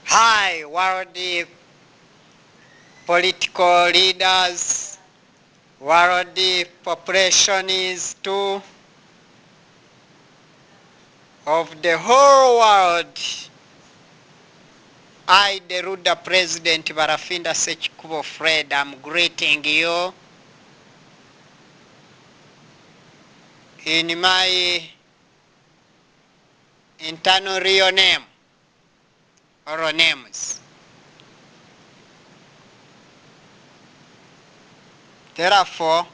Hi, world political leaders, world population is too, of the whole world. I, the Ruda President Barafinda Sechikubo Fred, am greeting you in my internal real name, or names. Therefore,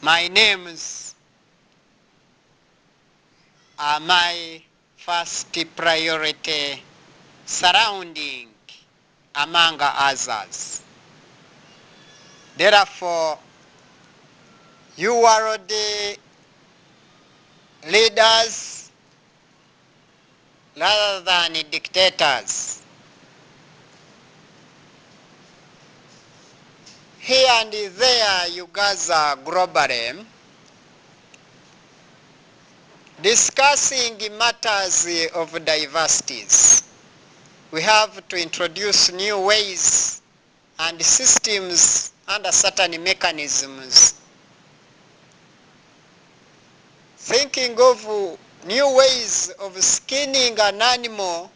my names are my first priority surrounding among others. Therefore, you are the leaders rather than dictators. Here and there you gather globally, discussing matters of diversities. We have to introduce new ways and systems under certain mechanisms. Thinking of new ways of skinning an animal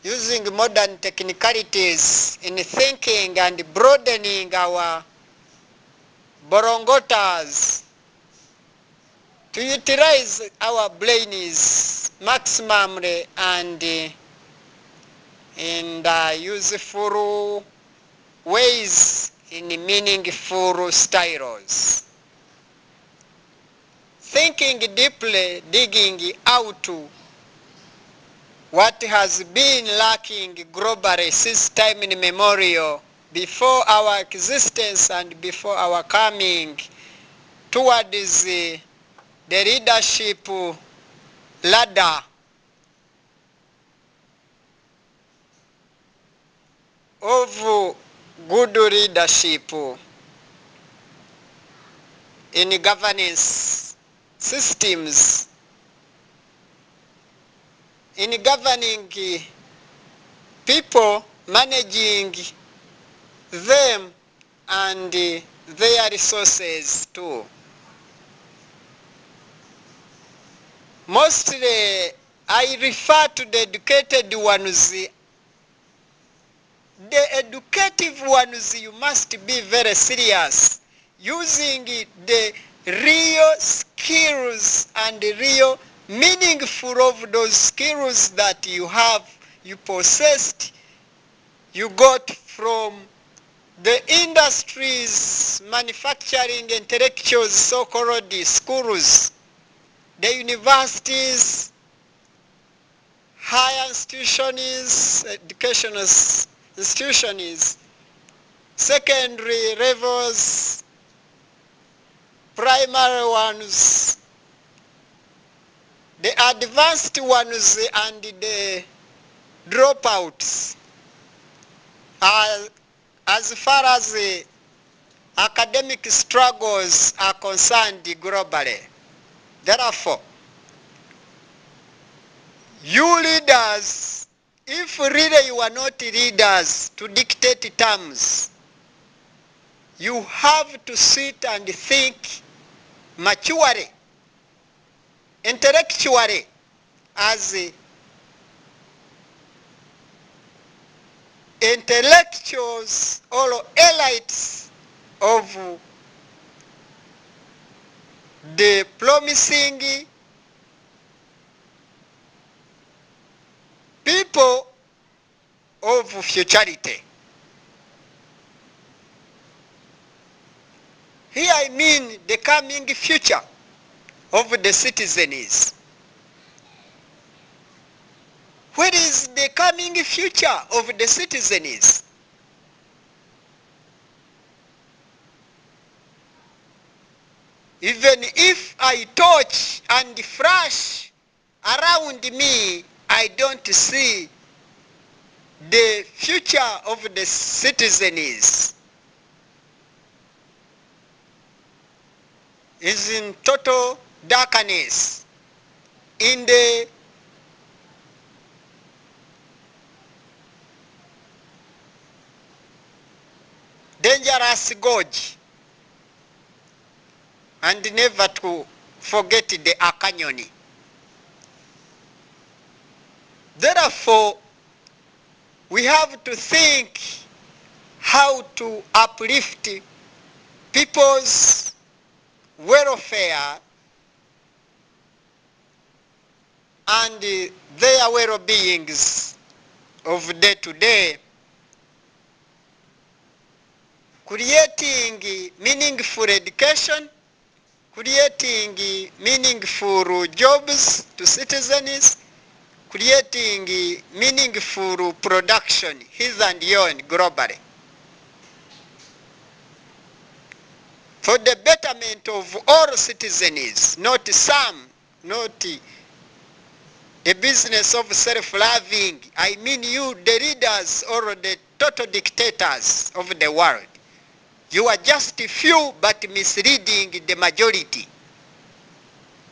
using modern technicalities in thinking and broadening our borongotas to utilize our brains maximally and in useful ways, in meaningful styles. Thinking deeply, digging out what has been lacking globally since time immemorial, before our existence and before our coming towards the leadership ladder of good leadership in governance systems, in governing people, managing them and their resources too. Mostly I refer to the educated ones. The educative ones, you must be very serious, using the real skills and the real meaningful of those skills that you have, you possessed, you got from the industries, manufacturing, intellectuals, so-called schools, the universities, higher institutions, educational institutions, secondary levels, primary ones, the advanced ones and the dropouts. As far as the academic struggles are concerned globally. Therefore, you leaders, if really you are not leaders to dictate terms, you have to sit and think maturely, intellectually, as intellectuals or elites of the promising people of futurity. Here I mean the coming future of the citizens. Where is the coming future of the citizens? Even if I touch and flash around me, I don't see the future of the citizens. Is in total darkness, in the dangerous gorge, and never to forget the Akanyoni. Therefore, we have to think how to uplift people's welfare and their well-beings of day to day, creating meaningful education, creating meaningful jobs to citizens, creating meaningful production here and yon globally, for the betterment of all citizens, not some, not a business of self-loving. I mean you, the leaders or the total dictators of the world. You are just few but misleading the majority.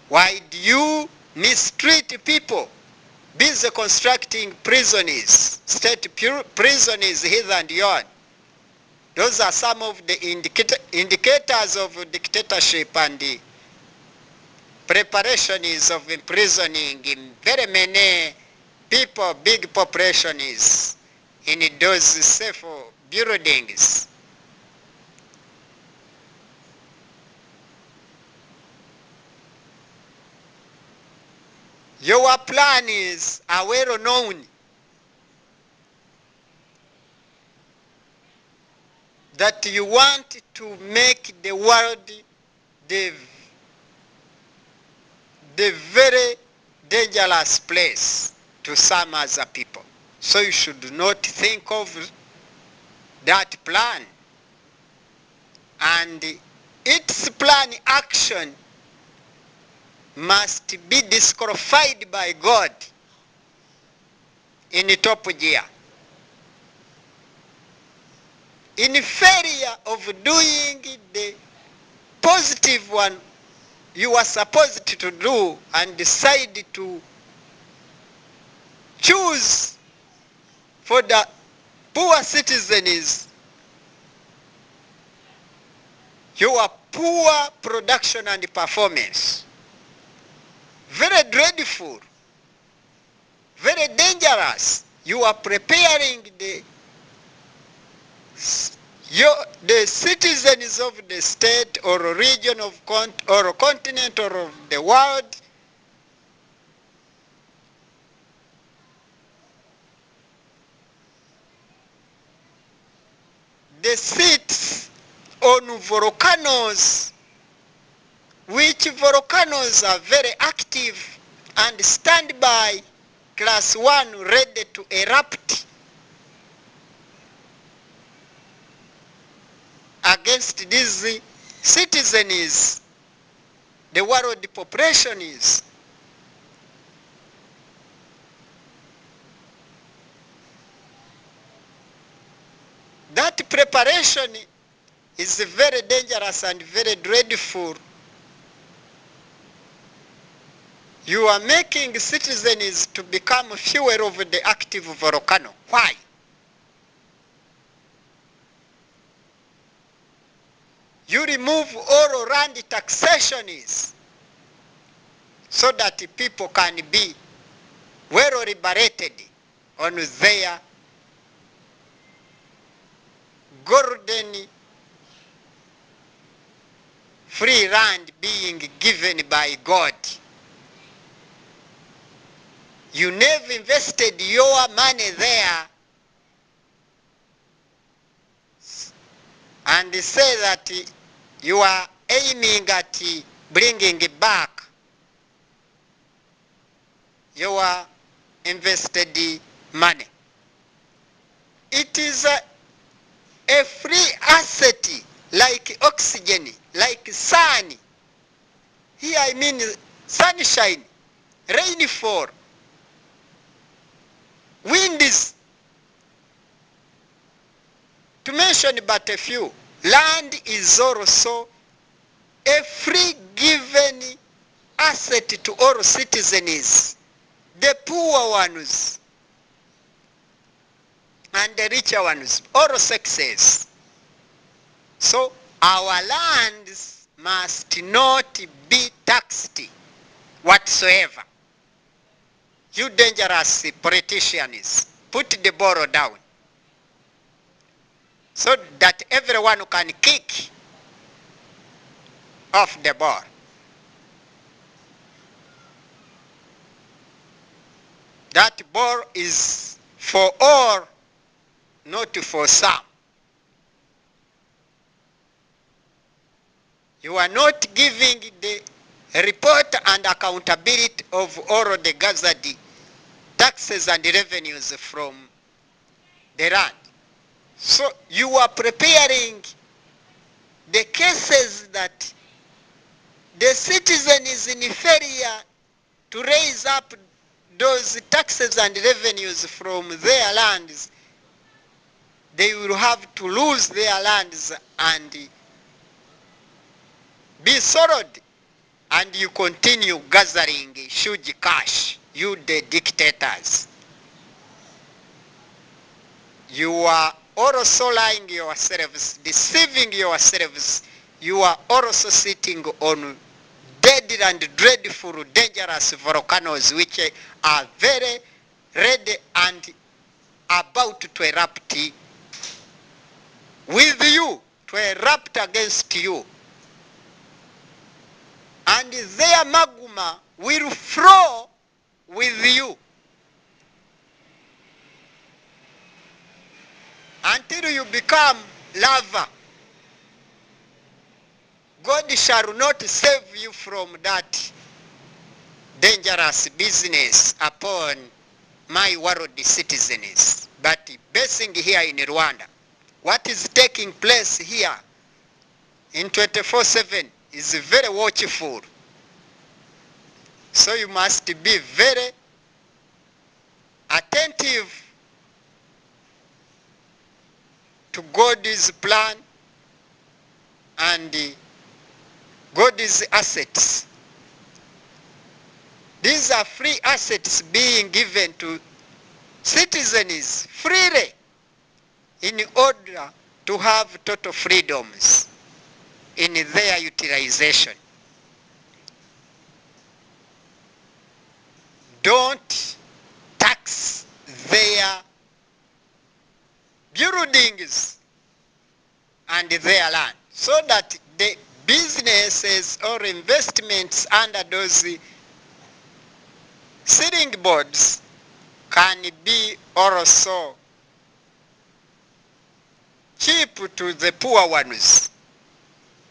Why do you mistreat people? Busy constructing prisons, state prisons here and yon. Those are some of the indicators of dictatorship and the preparations of imprisoning in very many people, big populations in those safe buildings. Your plans are well known. That you want to make the world the very dangerous place to some other people. So you should not think of that plan. And its plan action must be disqualified by God in top gear. In failure of doing the positive one you are supposed to do and decide to choose for the poor citizens, your poor production and performance, very dreadful, very dangerous. You are preparing the citizens of the state or region of or continent or of the world the seats on volcanoes, which volcanoes are very active and stand by class 1 ready to erupt against these citizens, the world population is. That preparation is very dangerous and very dreadful. You are making citizens to become fuel of the active volcano. Why? You remove all land taxations so that people can be well liberated on their golden free land being given by God. You never invested your money there and say that you are aiming at bringing back your invested money. It is a free asset like oxygen, like sun. Here I mean sunshine, rainfall, winds, to mention but a few. Land is also a free given asset to all citizens, the poor ones and the richer ones, all sexes. So our lands must not be taxed whatsoever. You dangerous politicians, put the ball down so that everyone can kick off the ball. That ball is for all, not for some. You are not giving the report and accountability of all the gathered taxes and revenues from the land. So you are preparing the cases that the citizen is inferior to raise up those taxes and revenues from their lands. They will have to lose their lands and be sold, and you continue gathering huge cash, you the dictators. You are also lying yourselves, deceiving yourselves. You are also sitting on deadly and dreadful, dangerous volcanoes which are very ready and about to erupt with you, to erupt against you. And their magma will flow with you until you become lava. God shall not save you from that dangerous business upon my world citizens. But basing here in Rwanda, what is taking place here in 24/7 is very watchful. So you must be very attentive to God's plan and God's assets. These are free assets being given to citizens freely in order to have total freedoms in their utilization. Don't tax their buildings and their land, so that the businesses or investments under those ceiling boards can be also cheap to the poor ones.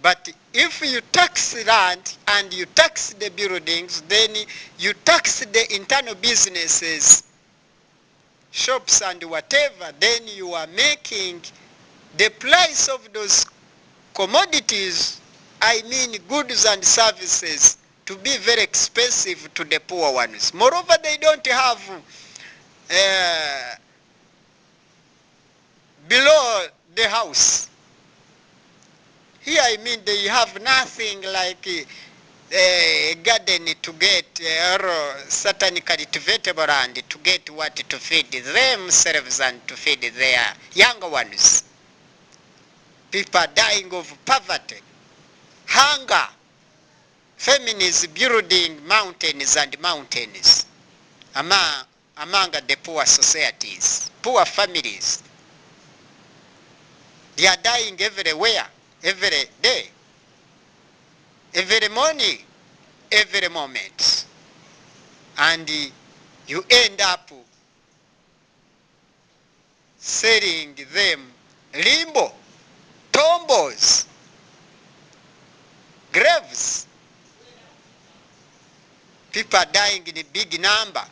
But if you tax land and you tax the buildings, then you tax the internal businesses, shops and whatever, then you are making the price of those commodities, I mean goods and services, to be very expensive to the poor ones. Moreover, they don't have below the house. Here I mean they have nothing like a garden to get, or certain cultivatable land to get what to feed themselves and to feed their younger ones. People are dying of poverty, hunger, famines building mountains and mountains among the poor societies, poor families. They are dying everywhere, every day, every morning, every moment. And you end up selling them limbo, tombos, graves. People are dying in a big number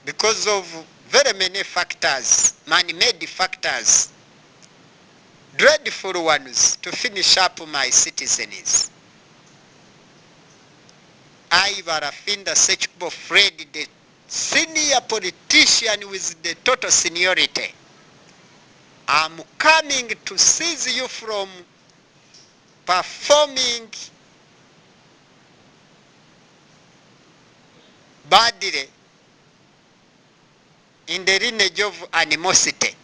because of very many factors, man-made factors, dreadful ones. To finish up, my citizens, I, Barafinda Sechbo Fred, the senior politician with the total seniority, I'm coming to seize you from performing badly in the lineage of animosity.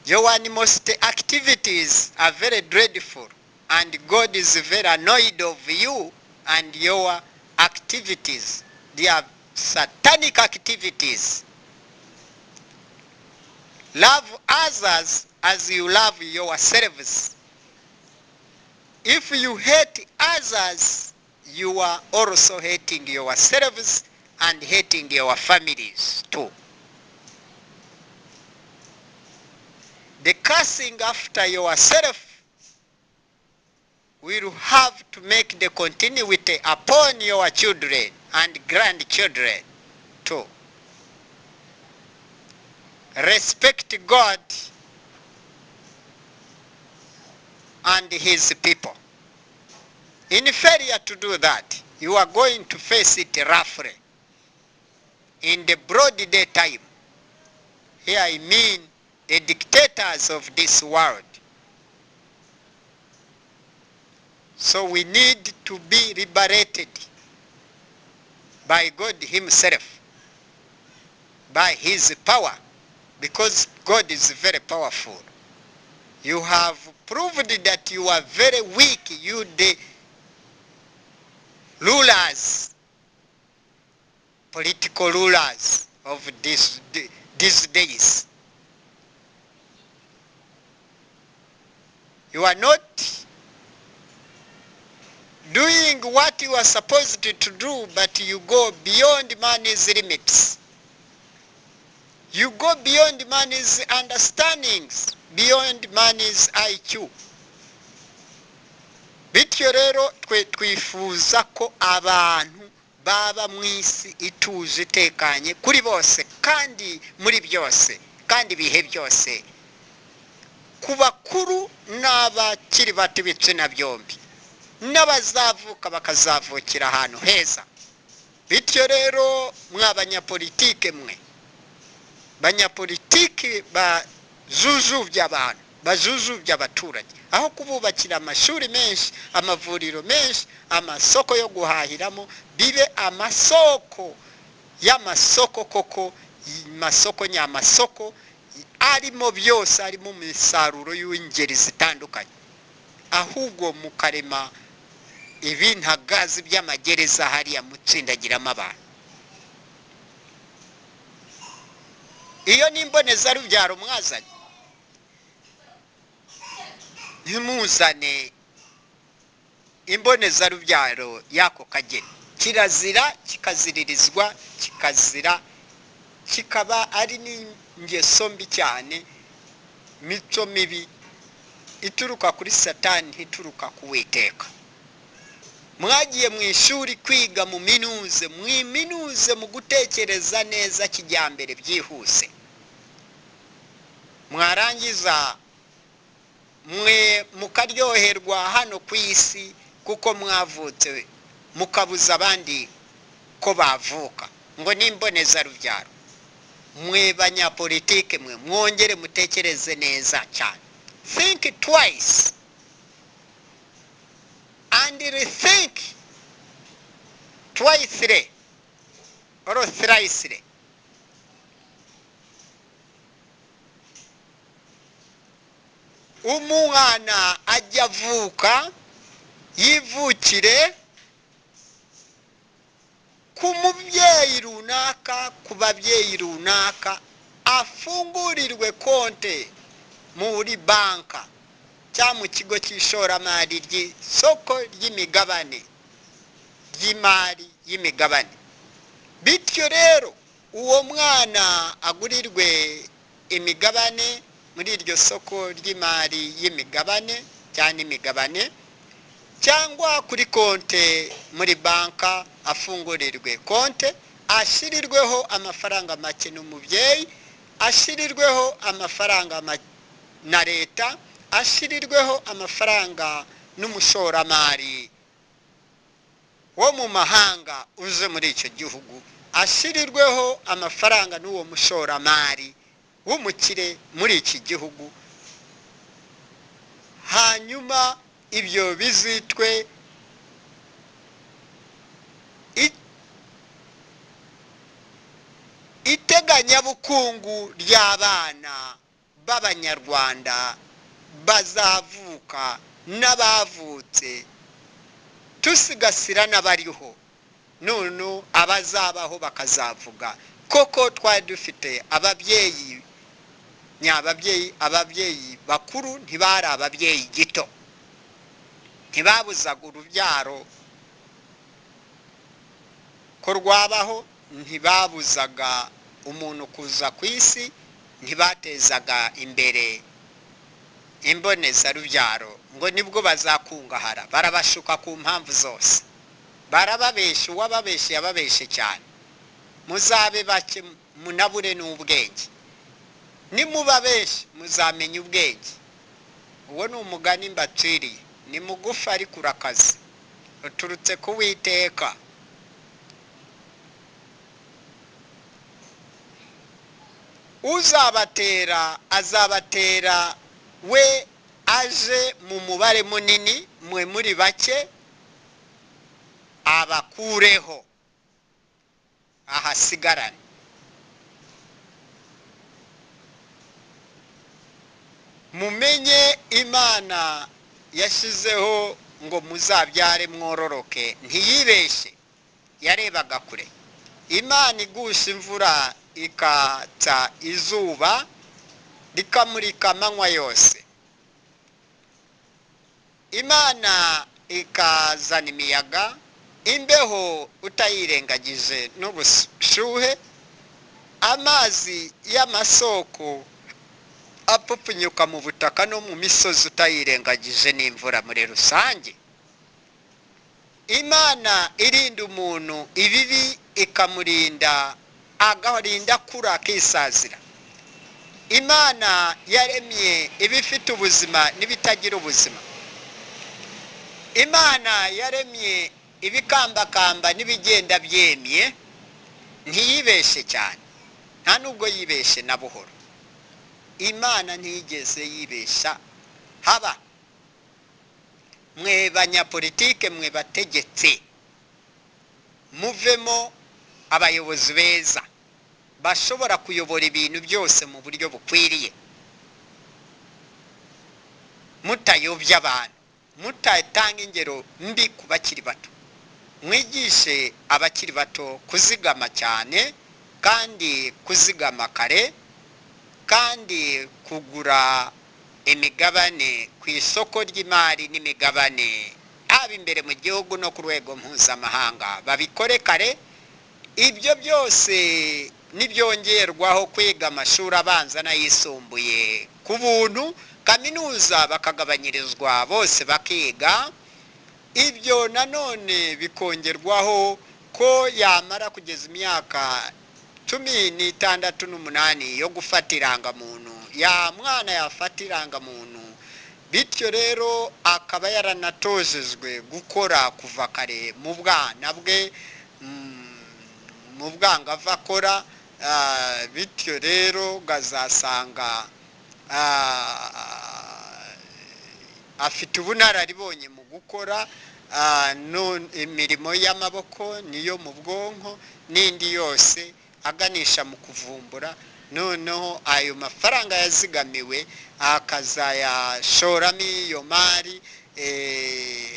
Your animosity activities are very dreadful, and God is very annoyed of you and your activities. They are satanic activities. Love others as you love yourselves. If you hate others, you are also hating yourselves and hating your families too. The cursing after yourself will have to make the continuity upon your children and grandchildren too. Respect God and his people. In failure to do that, you are going to face it roughly. In the broad daytime, here I mean the dictators of this world. So we need to be liberated by God himself, by his power, because God is very powerful. You have proved that you are very weak, you the rulers, political rulers of these days. You are not doing what you are supposed to do, but you go beyond man's limits. You go beyond man's understandings, beyond man's IQ. Bityo rero twifuza ko abantu baba mu isi ituje itekanye kuri bose kandi muri byose kandi bihe byose, ku bakuru n'abakiri bato ibitsina byombi, n'abazavuka bakazavukira ahantu heza. Bityo rero mwabanyapolitike mwe, banyapolitiki bazuzubya abantu, bazuzubya abaturage, aho kububakira amashuri menshi, amavuriro menshi, amasoko yo guhahiramo, bibe amasoko y'amasoko koko, masoko nyamasoko arimo byose, arimo umusaruro w'ingeri zitandukanye. Ahubwo mukarema ibintagazi by'amagereza hariya mutsindagiramo abantu. Iyo ni imbonezarubyaro mwazanye, ntimuzane imbonezarubyaro y'ako kageni. Kirazira, kikaziririzwa, kikazira, kikaba ari n'ingeso mbi cyane, mico mibi ituruka kuri Satani, ituruka ku Uwiteka. Mwagiye mu ishuri kwiga, mu minuze mu gutekereza neza kijyambere byihuse. Mwarangiza mwe mukaryoherwa hano ku isi kuko mwavutse, mukabuza abandi ko bavuka, ngo nimbonezarubyaro. Mwe banyapolitike mwe, mwongere mutekereze neza cyane. Think twice and rethink twicely or thrice. Umwana ajya avuka, yivukire ku mubyeyi runaka, ku babyeyi runaka, afungurirwe konte muri banka cyangwa mu kigo cy'ishoramari ry'isoko ry'imigabane, ry'imari y'imigabane. Bityo rero uwo mwana agurirwe imigabane muri iryo soko ry'imari y'imigabane cyane imigabane, cyangwa kuri konte muri banka afungurirwe konte, ashirirweho amafaranga make n'umubyeyi, ashirirweho amafaranga na leta, ashirirweho amafaranga n'umushoramari wo mu mahanga uze muri icyo gihugu, ashirirweho amafaranga n'uwo mushoramari w'umukire muri iki gihugu. Hanyuma ibyo bizitwe iteganyabukungu ry'abana b'abanyarwanda bazavuka n'abavutse tusigasira n'abariho none abazabaho bakazavuga koko twari dufite ababyeyi ababyeyi bakuru ntibari ababyeyi gito ntibabuzaga urubyaro ko rwabaho ntibabuzaga umuntu kuza ku isi ntibatezaga imbere imbonezarubyaro ngo nibwo bazakungahara barabashuka ku mpamvu zose barababesha uwababeshe yababeshe cyane muzabe bake munabure n'ubwenge nimubabeshe muzamenya ubwenge uwo ni umugani mbaciriye ni mugufi ariko urakaze uturutse ku Uwiteka uzabatera azabatera we aje mu mubare munini mwe muri bake abakureho ahasigarane mumenye Imana yashizeho ngo muzabyare mwororoke ntiyibeshe yarebaga kure Imana igusha imvura ikatsa izuba rikamurika amanywa yose Imana ikazana imiyaga imbeho utayirengagije n'ubushuhe amazi y'amasoko apupfunyuka mu butaka no mu misozi utayirengagije n'imvura muri rusange Imana irinda umuntu ibibi ikamurinda agarinda kura akisazira Imana yaremye ibifite ubuzima n'ibitagira ubuzima Imana yaremye ibikambakamba n'ibigenda byemye ntiyibeshe cyane nta nubwo yibeshe na buhoro Imana ntiyigeze yibesha haba mwe banyapolitike mwe bategetse muvemo abayobozi beza bashobora kuyobora ibintu byose mu buryo bukwiriye mutayobya abantu mutatanga ingero mbi ku bakiri bato mwigishe abakiri bato kuzigama cyane kandi kuzigama kare kandi kugura imigabane ku isoko ry'imari n'imigabane haba imbere mu gihugu no ku rwego mpuzamahanga babikore kare ibyo byose nibyongerwaho kwiga amashuri abanza n'ayisumbuye ku buntu kaminuza bakagabanyirizwa bose bakiga ibyo nanone bikongerwaho ko yamara kugeza imyaka 16 yo gufata irangamuntu ya mwana yafata irangamuntu bityo rero akaba yaranatojejwe gukora kuva kare mu bwana bwe mu bwangavu akora bityo rero gazasanga afite ubunararibonye mu gukora imirimo y'amaboko niyo mu bwonko n'indi yose aganisha mu kuvumbura noneho ayo mafaranga yazigamiwe akazayashoramo iyo mari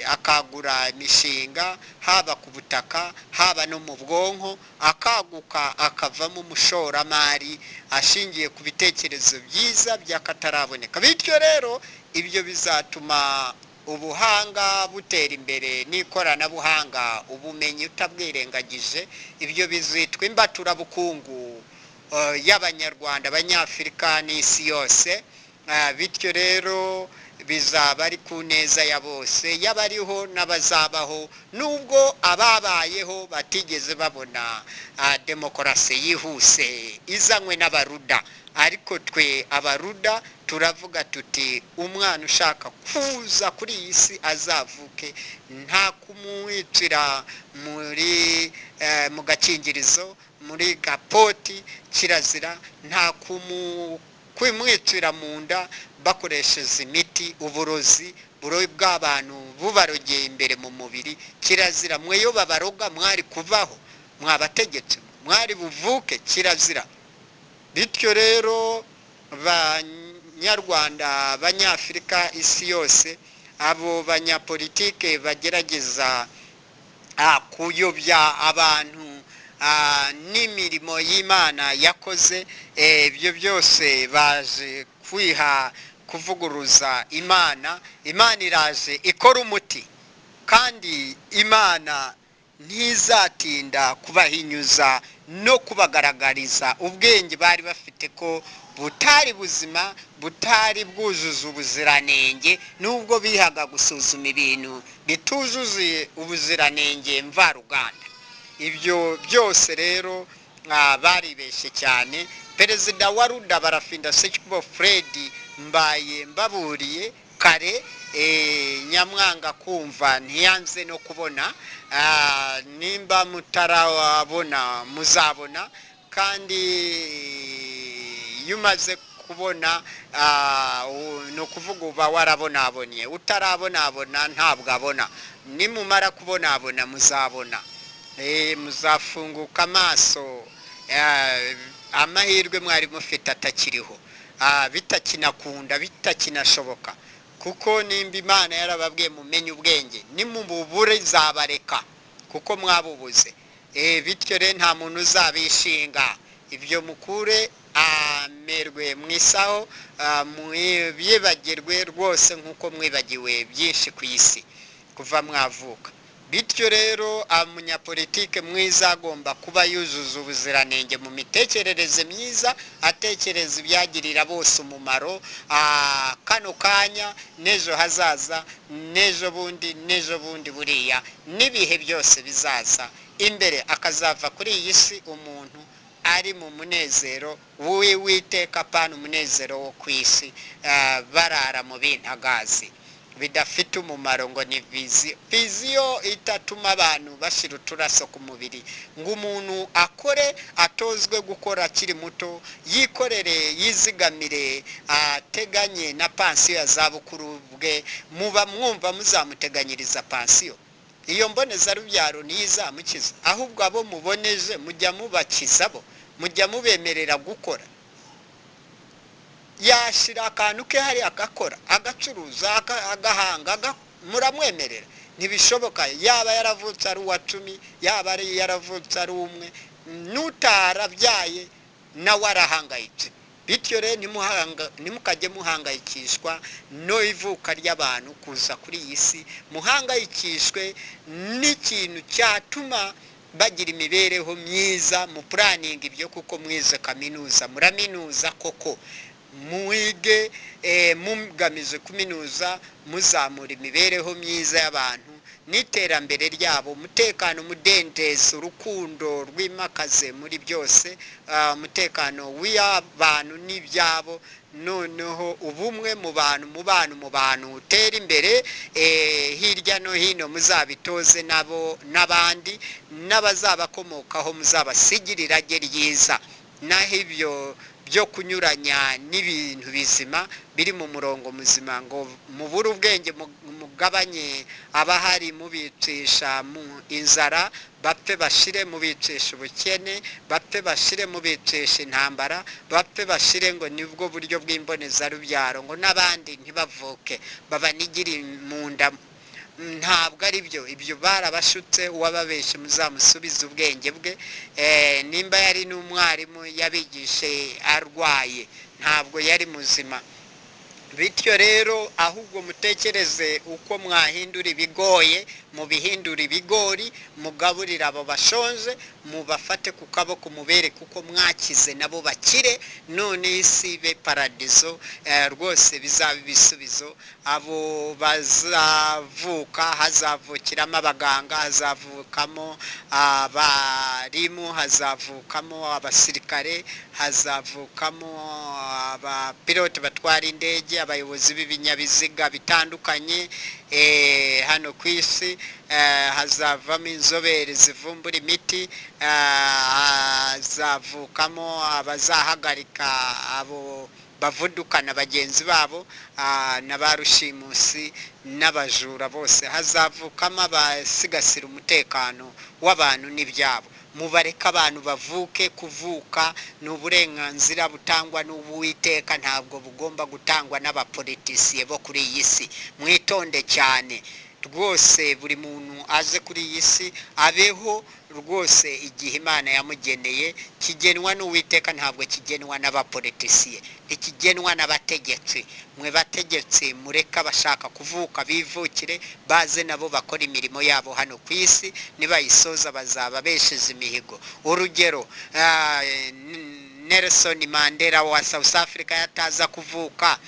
akagura imishinga haba ku butaka haba no mu bwonko akaguka akavamo umushoramari ashingiye ku bitekerezo byiza by'akataraboneka bityo rero ibyo bizatuma ubuhanga butera imbere n'ikoranabuhanga ubumenyi utabwirengagije ibyo bizitwa imbaturabukungu y'abanyarwanda abanyafurika n'isi yose bityo rero bizaba ari ku neza ya bose y'abariho n'abazabaho nubwo ababayeho batigeze babona demokarasi yihuse izanywe n'abaruda ariko twe abaruda turavuga tuti umwana ushaka kuza kuri iyi si azavuke nta kumwicira muri mu gakingirizo muri gapoti kirazira nta kumwicira mu nda bakoresheje imiti uburozi buroyi bw'abantu bubarogeye imbere mu mubiri kirazira mweyo babaroga mwari kuvaho mwabategetse mwari buvuke kirazira bityo rero banyarwanda abanyafurika isi yose abo banyapolitike bagerageza kuyobya abantu n'imirimo y'Imana yakoze, ibyo byose baje kwiha kuvuguruza Imana. Imana iraje ikora umuti, kandi Imana ntizatinda kubahinyuza no kubagaragariza ubwenge bari bafite ko butari buzima, butari bwuzuza ubuziranenge, nubwo bihaga gusuzuma ibintu bituzuye ubuziranenge mvaruganda. Ibyo byose rero baribeshye cyane. Perezida wa Ruda Barafinda Sekikubo Fred mbaye mbaburiye kare, nyamwanga kumva ntiyanze no kubona, nimba mutarabona muzabona, kandi yumaze kubona no kuvuga uba warabonabonye, utarabonabona ntabwo abona. Nimumara kubonabona muzabona, muzafunguka amaso, amahirwe mwari mufite atakiriho, bitakinakunda, bitakinashoboka, kuko nimba Imana yarababwiye mumenye ubwenge, nimububure izabareka kuko mwabubuze. Bityo rero nta muntu uzabishinga. Ibyo mukure amerwe mwisaho, mwibagirwe rwose nk'uko mwibagiwe byinshi ku isi kuva mwavuka. Bityo rero umunyapolitike mwiza agomba kuba yuzuza ubuziranenge mu mitekerereze myiza, atekereza ibyagirira bose umumaro, kano kanya n'ejo hazaza, n'ejo bundi buriya, n'ibihe byose bizaza imbere. Akazava kuri iyi si umuntu ari mu munezero w'Uwiteka, apana umunezero wo ku isi barara mu bintagazi bidafite umumaro, ngo ni viziyo itatuma abantu bashira uturaso ku mubiri, ngo umuntu akore, atozwe gukora akiri muto, yikorere, yizigamire, ateganye na pansiyo ya zabukuru bwe. Muba mwumva muzamuteganyiriza pansiyo? Iyo mbonezarubyaro ntizamukiza, ahubwo abo muboneje mujya mubakiza, bo mujya mubemerera gukora. Yashira akantu ke hari agakora, agacuruza, agahanga, muramwemerera? Ntibishoboka. Yaba yaravutse ari uwa 10, yaba ari yaravutse ari umwe, n'utarabyaye nawe arahangayitse. Bityo rero nimukajye muhangayikishwa no ivuka ry'abantu kuza kuri iyi si, muhangayikishwe n'ikintu cyatuma bagira imibereho myiza. Mu planning ibyo kuko mwize kaminuza, muraminuza koko, mwige mugamije kuminuza, muzamura imibereho myiza y'abantu n'iterambere ryabo, umutekano, umudendezo, urukundo rwimakaze muri byose, umutekano w'abantu n'ibyabo, noneho ubumwe mu bantu utera imbere, hirya no hino muzabitoze nabo n'abandi n'abazabakomokaho, muzabasigirira irage ryiza. Naho ibyo byo kunyuranya n'ibintu bizima biri mu murongo muzima, ngo mubure ubwenge, mugabanye abahari, mubicisha mu inzara, bapfe bashire, mubicisha ubukene, bapfe bashire, mubicisha intambara, bapfe bashire, ngo nibwo buryo bw'imbonezarubyaro, ngo n'abandi ntibavuke babanigire mu nda. Ntabwo ari byo. Ibyo barabashutse, uwababeshe muzamusubiza ubwenge bwe. Nimba yari n'umwarimu yabigishe arwaye, ntabwo yari muzima. Bityo rero ahubwo mutekereze uko mwahindura ibigoye, mubihindura ibigori, mugaburira abo bashonje, mubafate ku kaboko, mubere kuko mwakize nabo bakire, none isi be paradizo. Rwose bizaba ibisubizo. Abo bazavuka, hazavukiramo abaganga, hazavukamo abarimu, hazavukamo abasirikare, hazavukamo abapilote batwara indege, abayobozi b'ibinyabiziga bitandukanye hano ku isi. Hazavamo inzobere zivumbura imiti, hazavukamo abazahagarika abo bavudukana bagenzi babo, n'abarushimusi n'abajura bose. Hazavukamo abasigasira umutekano w'abantu n'ibyabo. mubareka abantu bavuke. Kuvuka ni uburenganzira butangwa n'Uwiteka, ntabwo bugomba gutangwa n'abapolitisiye bo kuri iyi si. Mwitonde cyane rwose, buri muntu aze kuri iyi si abeho rwose igihe Imana yamugeneye, kigenwa n'Uwiteka, ntabwo kigenwa n'abapolitisiye, ntikigenwa n'abategetsi. Mwe bategetsi mureka bashaka kuvuka bivukire, baze nabo bakora imirimo yabo hano ku isi, nibayisoza bazaba besheje imihigo. Urugero, Nelson Mandela wa South Africa yataza kuvuka,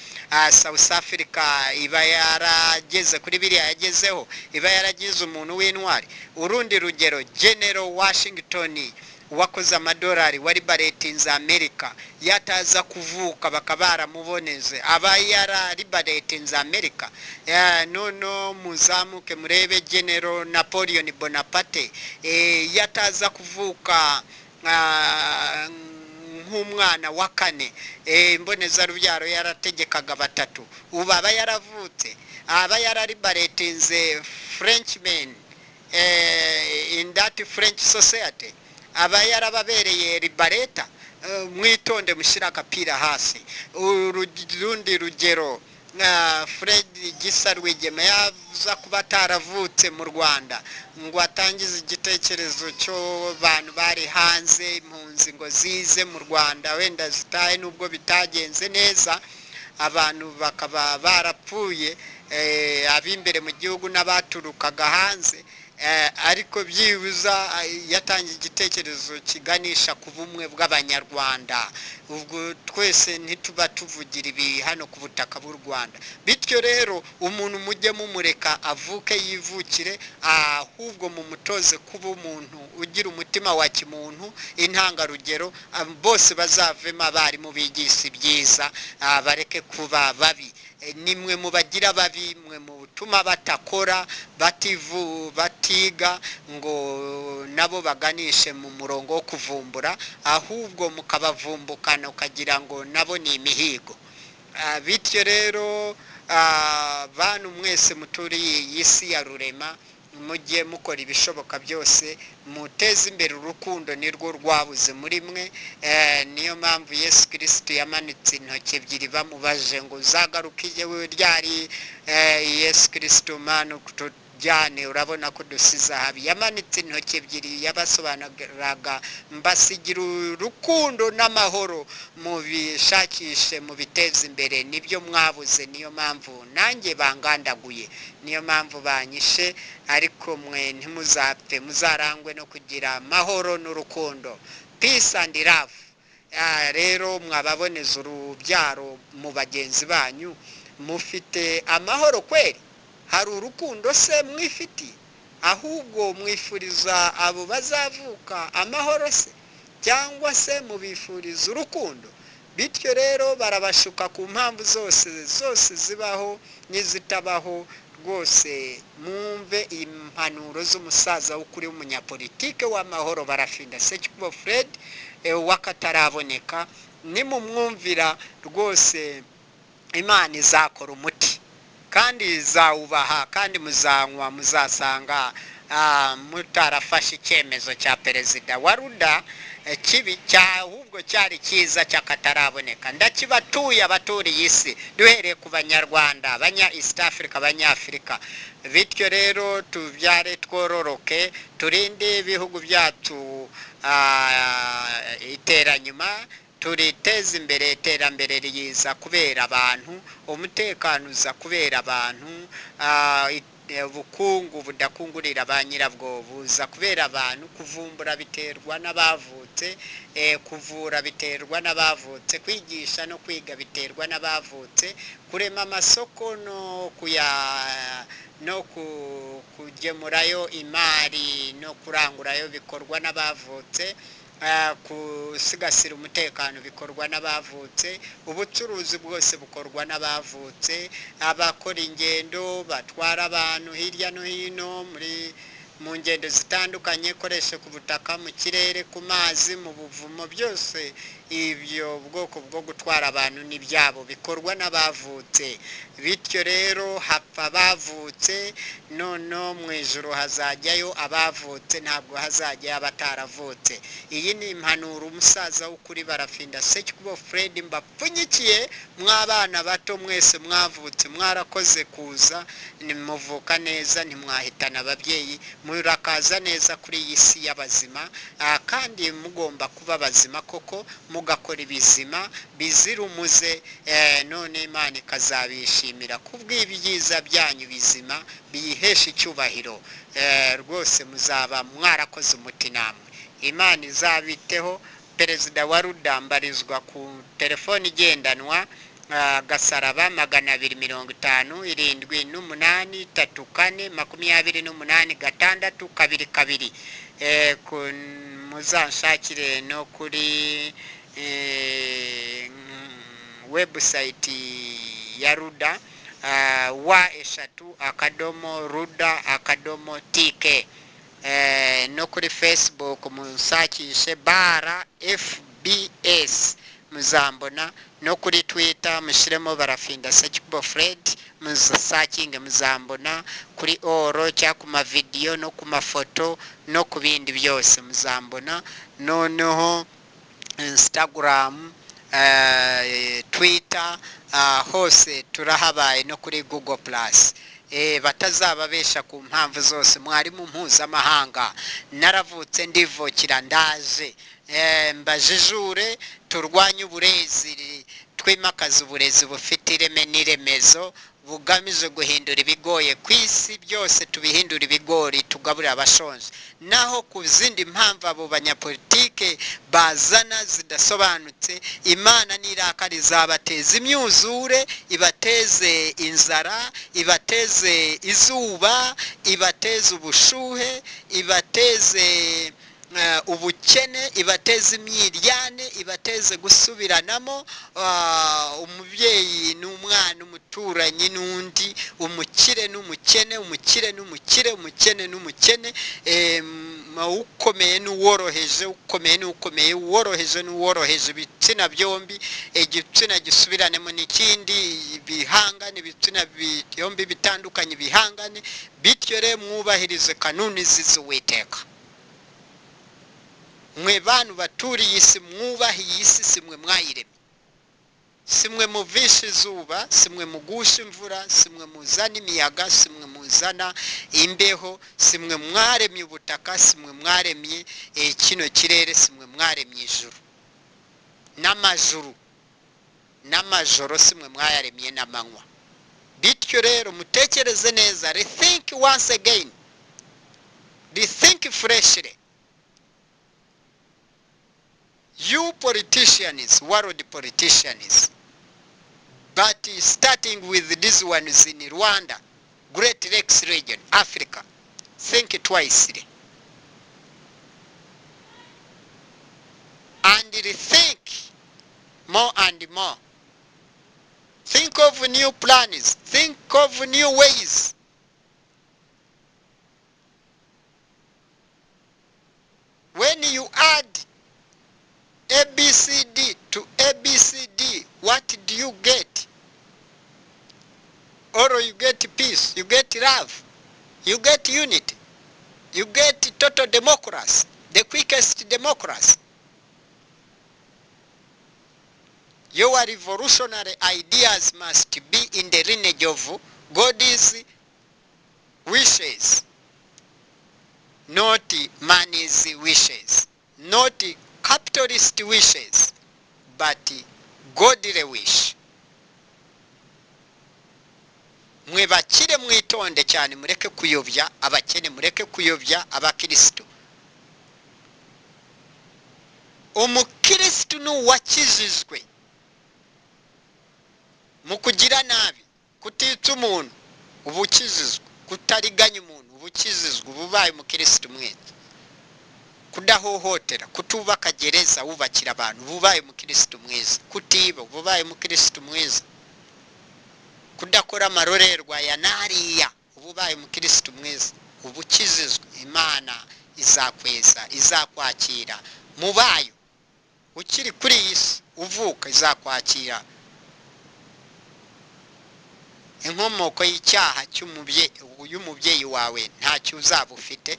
South Africa iba yarageze kuri biriya yagezeho, iba yaragize umuntu w'intwari. Urundi rugero, General Washington wakoze amadolari wari liberatinze Amerika, yataza kuvuka bakaba baramuboneze, aba yara liberatinze Amerika. Nono muzamuke murebe General Napoleon Bonaparte, yataza kuvuka nk'umwana wa kane, imbonezarubyaro yarategekaga batatu, ubu aba yaravutse, aba yaraliberatinze Frenchmen in that French society, aba yarababereye liberator. Mwitonde mushyira agapira hasi. Urundi rugero, Fred Gisa Rwigema yaza kuba ataravutse mu Rwanda ngo atangize igitekerezo cyo bantu bari hanze, impunzi ngo zize mu Rwanda, wenda zitahe nubwo bitagenze neza, abantu bakaba barapfuye, abimbere mu gihugu n'abaturukaga hanze, ariko byibuza yatangiye igitekerezo kiganisha ku bumwe bw'Abanyarwanda. Ubwo twese ntituba tuvugira ibi hano ku butaka bw'u Rwanda. Bityo rero umuntu mujye mumureka avuke yivukire, ahubwo mumutoze kuba umuntu ugira umutima wa kimuntu, intangarugero, bose bazavemo abarimu bigisha ibyiza, bareke kuba babi. Nimwe mubagira babi, mwe mutuma batakora, batiga ngo nabo baganishe mu murongo wo kuvumbura, ahubwo mukabavumbukana ukagira ngo nabo ni imihigo. Bityo rero bantu mwese muturiye iyi si ya rurema, mujye mukora ibishoboka byose muteze imbere urukundo, nirwo rwabuze muri mwe. Niyo mpamvu Yesu Kristo yamanitse intoki ebyiri bamubaje ngo uzagaruka igihe ryari, Yesu Kristo Mana utujyane, urabona ko dusize habi. Yamanitse intoki ebyiri yabasobanuraga, mbasigira urukundo n'amahoro, mubishakishe mubiteze imbere, nibyo mwabuze. Niyo mpamvu nanjye bangandaguye, niyo mpamvu banyishe, ariko mwe ntimuzapfe, muzarangwe no kugira amahoro n'urukundo, peace and love. Rero mwababoneza urubyaro mu bagenzi banyu, mufite amahoro kweri? Hari urukundo se mwifitiye? Ahubwo mwifuriza abo bazavuka amahoro se, cyangwa se mubifuriza urukundo? Bityo rero barabashuka ku mpamvu zose zibaho n'izitabaho. Rwose mwumve impanuro z'umusaza w'ukuri w'umunyapolitike w'amahoro Barafinda Sekikubo Fred wakataraboneka. Nimumwumvira rwose Imana izakora umuti kandi izawubaha, kandi muzanywa, muzasanga mutarafashe icyemezo cya perezida wa Ruda kibi, ahubwo cyari cyiza cyakataraboneka. Ndakibatuye abaturiye isi, duhereye ku Banyarwanda, Abanya East Africa, Abanyafurika. Bityo rero tubyare twororoke, turinde ibihugu byacu iteranyuma, turiteze imbere. Iterambere riza kubera abantu, umutekano uza kubera abantu, ubukungu budakungurira ba nyirabwo buza kubera abantu. Kuvumbura biterwa n'abavutse, kuvura biterwa n'abavutse, kwigisha no kwiga biterwa n'abavutse, kurema amasoko no kugemurayo imari no kurangurayo bikorwa n'abavutse, gusigasira umutekano bikorwa n'abavutse, ubucuruzi bwose bukorwa n'abavutse, abakora ingendo batwara abantu hirya no hino mu ngendo zitandukanye, koreshe ku butaka, mu kirere, ku mazi, mu buvumo, byose ibyo bwoko bwo gutwara abantu n'ibyabo bikorwa n'abavutse. Bityo rero hapfa abavutse, noneho mu ijuru hazajyayo abavutse, ntabwo hazajyayo abataravutse. Iyi ni impanuro umusaza w'ukuri Barafinda Sekikubo Fred mbapfunyikiye. Mw'abana bato mwese mwavutse, mwarakoze kuza, nimuvuka neza, ntimwahitana ababyeyi, murakaza neza kuri iyi si y'abazima, kandi mugomba kuba bazima koko, mugakora ibizima bizira umuze, none Imana ikazabishimira kubw'ibyiza byanyu bizima biyihesha icyubahiro. Rwose muzaba mwarakoze umuti namwe. Imana izabiteho. Perezida wa RUDA mbarizwa ku telefoni igendanwa Gasaraba 250 78 34 28 622. Muzanshakire no kuri website ya RUDA wa3@ruda.tk, no kuri Facebook musakishe bara FBS muzambona, no kuri Twitter mushiremo Barafinda Sekikubo Fred musakinge muzambona, kuri oro cyangwa ku mavideyo no ku mafoto no ku bindi byose muzambona. Noneho Instagram, Twitter, hose turahabaye, no kuri Google Plus. Batazababesha ku mpamvu zose. Mwarimu mpuzamahanga, naravutse ndivukira ndaje, mbajijure turwanye uburezi, twimakaza uburezi bufite ireme n'iremezo bugamije guhindura ibigoye ku isi byose, tubihindura ibigori tugaburira abashonje. Naho ku zindi mpamvu abo banyapolitike bazana zidasobanutse, Imana nirakari zabateza imyuzure, ibateze inzara, ibateze izuba, ibateze ubushuhe, ibateze ubukene, ibateze imyiryane, ibateze gusubiranamo, umubyeyi n'umwana, umuturanyi n'undi, umukire n'umukene, umukire n'umukire, umukene n'umukene, ukomeye n'uworoheje, ukomeye n'ukomeye, uworoheje n'uworoheje, ibitsina byombi, igitsina gisubiranemo n'ikindi, bihangane, ibitsina byombi bitandukanye bihangane. Bityo rero mwubahirize kanuni z'Uwiteka. Mwe bantu baturiye isi, mwubahiye isi, simwe mwayiremye, simwe muvisha izuba, simwe mugusha imvura, simwe muzana imiyaga, simwe muzana imbeho, simwe mwaremye ubutaka, simwe mwaremye kino kirere, simwe mwaremye ijuru n'amajuru n'amajoro, simwe mwayaremye n'amanywa. Bityo rero mutekereze neza, rethink once again, rethink freshly. You politicians, world politicians, but starting with these ones in Rwanda, Great Lakes region, Africa, think twice and rethink more and more. Think of new plans, think of new ways. When you add ABCD to ABCD, what do you get? Or you get peace, you get love, you get unity, you get total democracy, the quickest democracy. Your revolutionary ideas must be in the lineage of God's wishes, not man's wishes, not capitalist wishes, but godly wish. Mwe bakire mwitonde cyane, mureke kuyobya abakene, mureke kuyobya abakristo. Umukristo n'uwakijijwe mu kugira nabi, kutitsa umuntu ubukijijwe, kutariganya umuntu ubukijijwe, ububaye umukristo mwese. Kudahohotera, kutubaka gereza wubakira abantu, ububaye umukristo mwiza. Kutiba, ububaye umukristo mwiza. Kudakora amarorerwa ya nariya, ububaye umukristo mwiza. ubukizizwe imana izakweza izakwakira mu bayo ukiri kuri iyi si uvuka izakwakira inkomoko y'icyaha y'umubyeyi wawe ntacyo uzaba ufite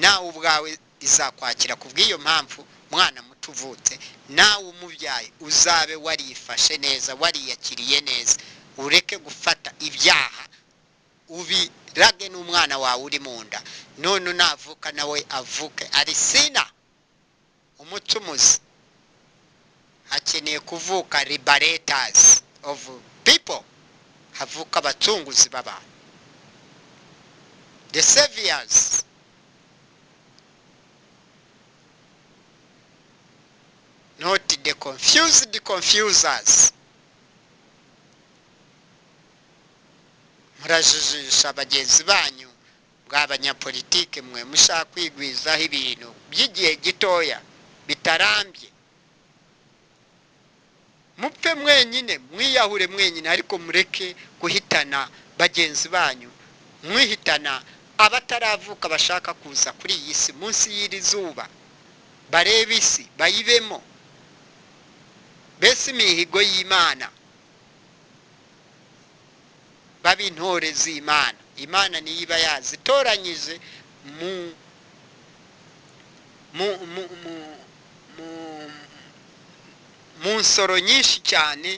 nawe ubwawe izakwakira kubw'iyo mpamvu mwana muto uvutse nawe umubyaye uzabe warifashe neza wariyakiriye neza ureke gufata ibyaha ubirage n'umwana wawe uri mu nda none navuka nawe avuke ari sina umucumuzi hakeneye kuvuka liberators of people havuka abacunguzi b'abantu the saviors not the confused confusers murajijisha bagenzi banyu bw'abanyapolitike mwe mushaka kwigwizaho ibintu by'igihe gitoya bitarambye mupfe mwenyine mwiyahure mwenyine ariko mureke guhitana bagenzi banyu mwihitana abataravuka bashaka kuza kuri iyi si munsi y'iri zuba bareba isi bayibemo bese imihigo y'Imana babintore z'Imana Imana niyo iba yazitoranyije mu nsoro nyinshi cyane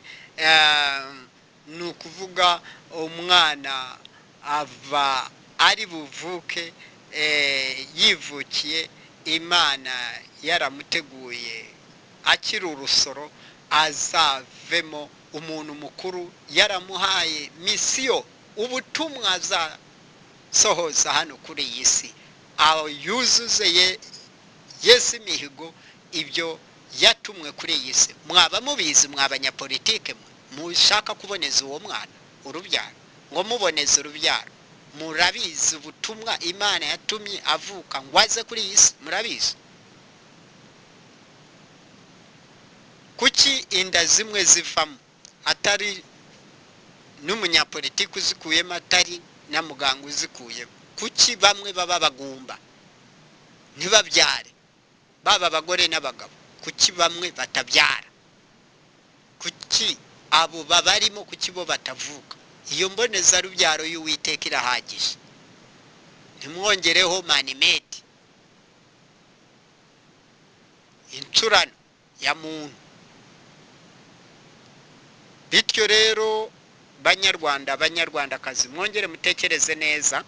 ni ukuvuga umwana ava ari buvuke yivukiye Imana yaramuteguye akiri urusoro azavemo umuntu mukuru yaramuhaye misiyo ubutumwa azasohoza hano kuri iyi si aho yuzuze Yesu imihigo ibyo yatumwe kuri iyi si mwaba mubizi mwabanyapolitike mushaka kuboneza uwo mwana urubyaro ngo muboneze urubyaro murabizi ubutumwa Imana yatumye avuka ngo aze kuri iyi si murabizi kuki inda zimwe zivamo atari n'umunyapolitiki uzikuyemo atari na muganga uzikuyemo kuki bamwe baba bagumba ntibabyare baba abagore n'abagabo kuki bamwe batabyara kuki abo babarimo kuki bo batavuka iyo mboneza rubyaro y'Uwiteka irahagije ntimwongereho manimedi incurano ya muntu bityo rero banyarwandakazi mwongere mutekereze neza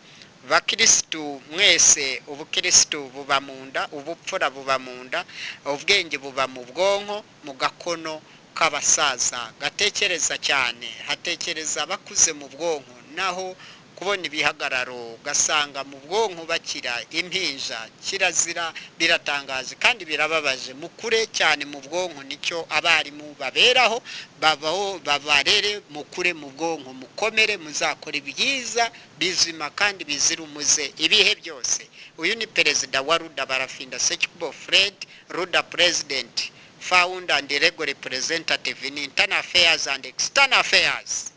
bakirisitu mwese ubukirisitu buba mu nda ubupfura buba mu nda ubwenge buba mu bwonko mu gakono k'abasaza gatekereza cyane hatekereza bakuze mu bwonko naho kubona ibihagararo gasanga mu bwonko bakira impinja kirazira biratangaje kandi birababaje mukure cyane mu bwonko nicyo abarimu baberaho babarere mukure mu bwonko mukomere muzakora ibyiza bizima kandi bizira umuze ibihe byose uyu ni perezida wa Ruda Barafinda Sekikubo Fred Ruda president founder and legal representative in internal affairs and external affairs